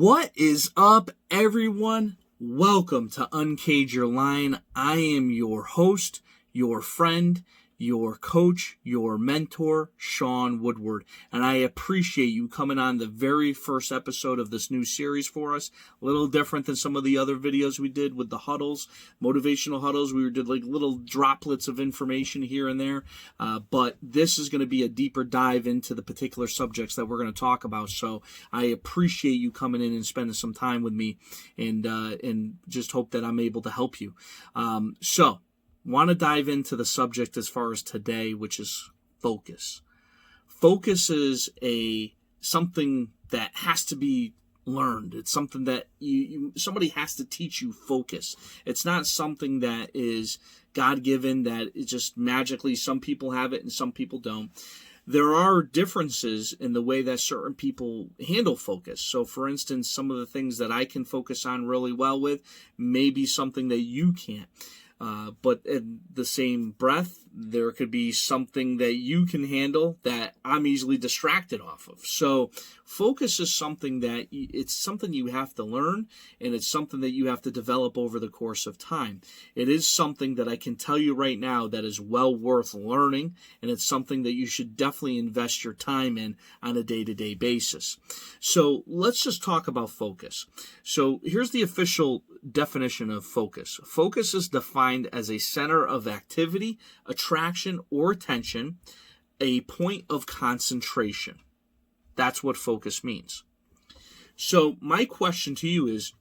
What is up, everyone? Welcome to Uncage Your Line. I am your host, your friend, your coach, your mentor, Sean Woodward, and I appreciate you coming on the very first episode of this new series for us. A little different than some of the other videos we did with the huddles, motivational huddles. We did like little droplets of information here and there, but this is going to be a deeper dive into the particular subjects that we're going to talk about. So I appreciate you coming in and spending some time with me, and just hope that I'm able to help you. Want to dive into the subject as far as today, which is focus. Focus is something that has to be learned. It's something that somebody has to teach you focus. It's not something that is God-given, that it's just magically some people have it and some people don't. There are differences in the way that certain people handle focus. So, for instance, some of the things that I can focus on really well with may be something that you can't. But in the same breath, there could be something that you can handle that I'm easily distracted off of. So focus is something that it's something you have to learn, and it's something that you have to develop over the course of time. It is something that I can tell you right now that is well worth learning, and it's something that you should definitely invest your time in on a day-to-day basis. So let's just talk about focus. So here's the official definition of focus. Focus is defined as a center of activity, attraction, or attention, a point of concentration. That's what focus means. So my question to you is,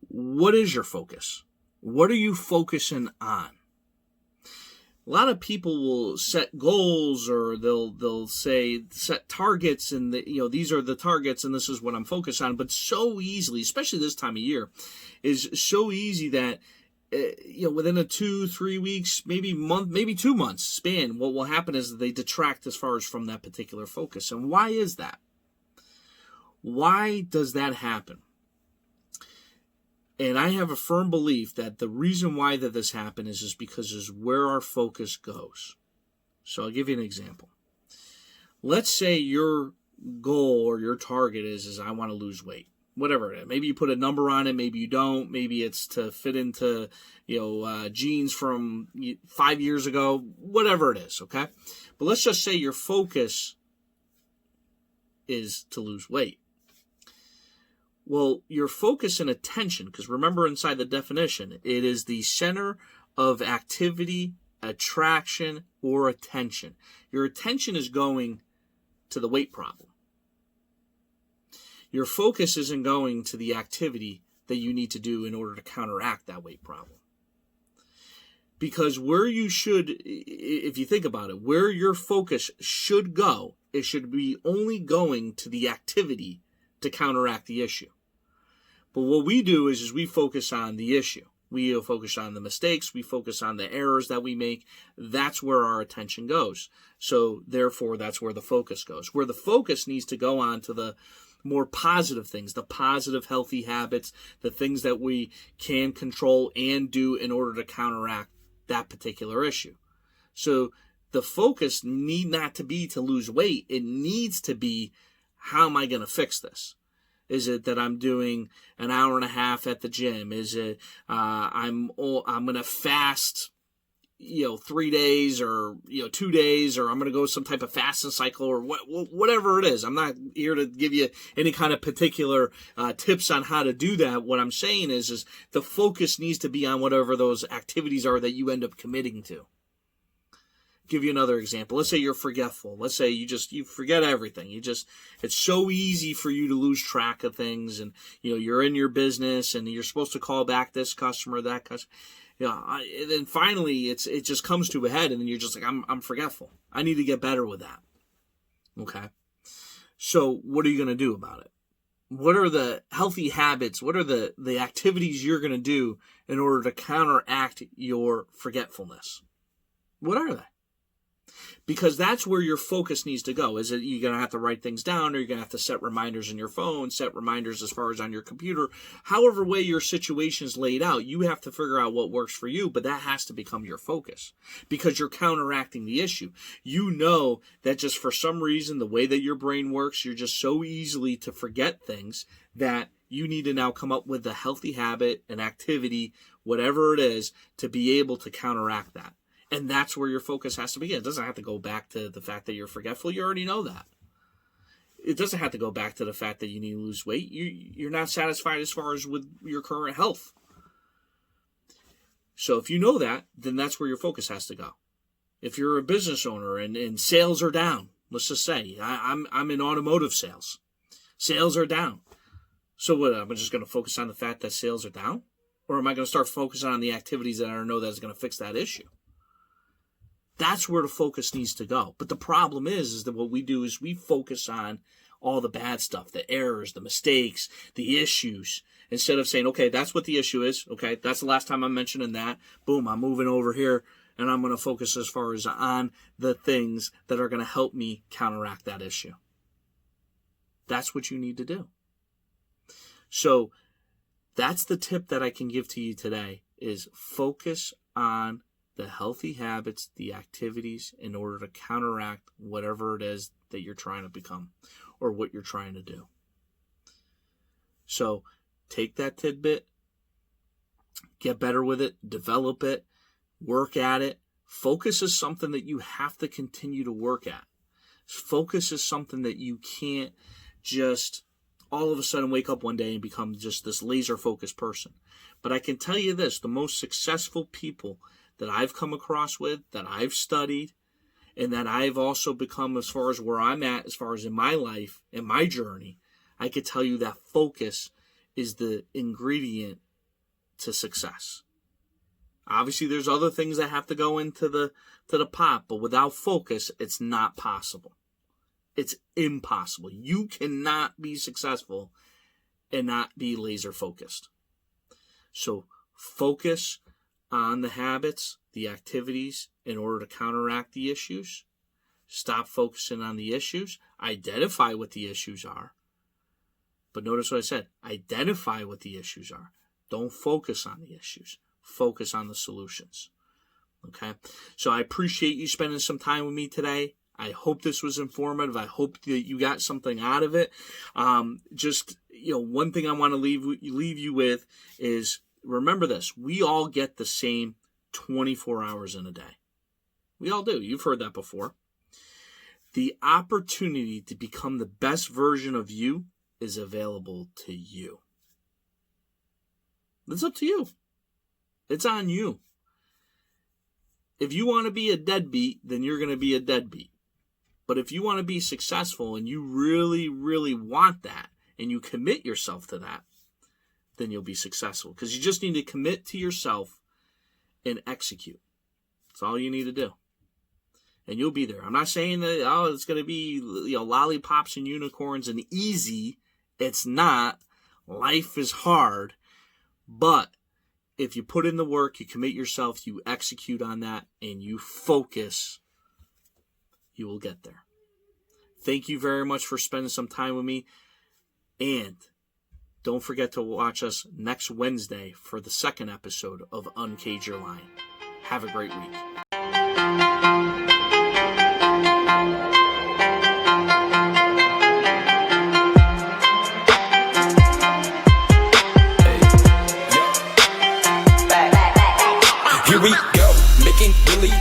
what is your focus? What are you focusing on? A lot of people will set goals, or they'll say set targets, and these are the targets and this is what I'm focused on. But so easily, especially this time of year, is so easy that within a 2-3 weeks, maybe month, maybe 2 months span, what will happen is that they detract as far as from that particular focus. And why is that? Why does that happen? And I have a firm belief that the reason why that this happens is because is where our focus goes. So I'll give you an example. Let's say your goal or your target is I want to lose weight. Whatever it is. Maybe you put a number on it, maybe you don't. Maybe it's to fit into, jeans from 5 years ago. Whatever it is, okay? But let's just say your focus is to lose weight. Well, your focus and attention, because remember inside the definition, it is the center of activity, attraction, or attention. Your attention is going to the weight problem. Your focus isn't going to the activity that you need to do in order to counteract that weight problem. Because where you should, if you think about it, where your focus should go, it should be only going to the activity to counteract the issue. But what we do is we focus on the issue. We focus on the mistakes. We focus on the errors that we make. That's where our attention goes. So therefore, that's where the focus goes. Where the focus needs to go on to the more positive things, the positive, healthy habits, the things that we can control and do in order to counteract that particular issue. So the focus need not to be to lose weight. It needs to be, how am I going to fix this? Is it that I'm doing an hour and a half at the gym? Is it I'm going to fast 3 days or 2 days, or I'm going to go some type of fasting cycle, or whatever it is. I'm not here to give you any kind of particular tips on how to do that. What I'm saying is the focus needs to be on whatever those activities are that you end up committing to. Give you another example. Let's say you're forgetful. Let's say you forget everything. It's so easy for you to lose track of things, and you're in your business and you're supposed to call back this customer, that customer. And then finally it just comes to a head, and then you're just like, I'm forgetful. I need to get better with that. Okay. So what are you going to do about it? What are the healthy habits? What are the activities you're going to do in order to counteract your forgetfulness? What are they? Because that's where your focus needs to go. Is it you're going to have to write things down, or you're going to have to set reminders in your phone, set reminders as far as on your computer. However way your situation's laid out, you have to figure out what works for you, but that has to become your focus because you're counteracting the issue. You know that just for some reason, the way that your brain works, you're just so easily to forget things that you need to now come up with a healthy habit, an activity, whatever it is, to be able to counteract that. And that's where your focus has to begin. It doesn't have to go back to the fact that you're forgetful. You already know that. It doesn't have to go back to the fact that you need to lose weight. You're not satisfied as far as with your current health. So if you know that, then that's where your focus has to go. If you're a business owner and sales are down, let's just say, I'm in automotive sales. Sales are down. So what, am I just going to focus on the fact that sales are down? Or am I going to start focusing on the activities that I know that's going to fix that issue? That's where the focus needs to go. But the problem is that what we do is we focus on all the bad stuff, the errors, the mistakes, the issues, instead of saying, okay, that's what the issue is. Okay, that's the last time I'm mentioning that. Boom, I'm moving over here, and I'm going to focus as far as on the things that are going to help me counteract that issue. That's what you need to do. So that's the tip that I can give to you today is focus on the healthy habits, the activities in order to counteract whatever it is that you're trying to become or what you're trying to do. So take that tidbit, get better with it, develop it, work at it. Focus is something that you have to continue to work at. Focus is something that you can't just all of a sudden wake up one day and become just this laser focused person. But I can tell you this, the most successful people that I've come across with, that I've studied, and that I've also become as far as where I'm at, as far as in my life, in my journey, I could tell you that focus is the ingredient to success. Obviously, there's other things that have to go into the pot, but without focus, it's not possible. It's impossible. You cannot be successful and not be laser focused. So focus on the habits, the activities in order to counteract the issues. Stop focusing on the issues. Identify what the issues are. But notice what I said. Identify what the issues are. Don't focus on the issues. Focus on the solutions. Okay? So I appreciate you spending some time with me today. I hope this was informative. I hope that you got something out of it. One thing I want to leave you with is remember this. We all get the same 24 hours in a day. We all do. You've heard that before. The opportunity to become the best version of you is available to you. It's up to you. It's on you. If you want to be a deadbeat, then you're going to be a deadbeat. But if you want to be successful and you really, really want that and you commit yourself to that, then you'll be successful. Because you just need to commit to yourself and execute. That's all you need to do. And you'll be there. I'm not saying that, it's going to be lollipops and unicorns and easy. It's not. Life is hard. But if you put in the work, you commit yourself, you execute on that, and you focus, you will get there. Thank you very much for spending some time with me. And don't forget to watch us next Wednesday for the second episode of Uncage Your Line. Have a great week. Here we go, making really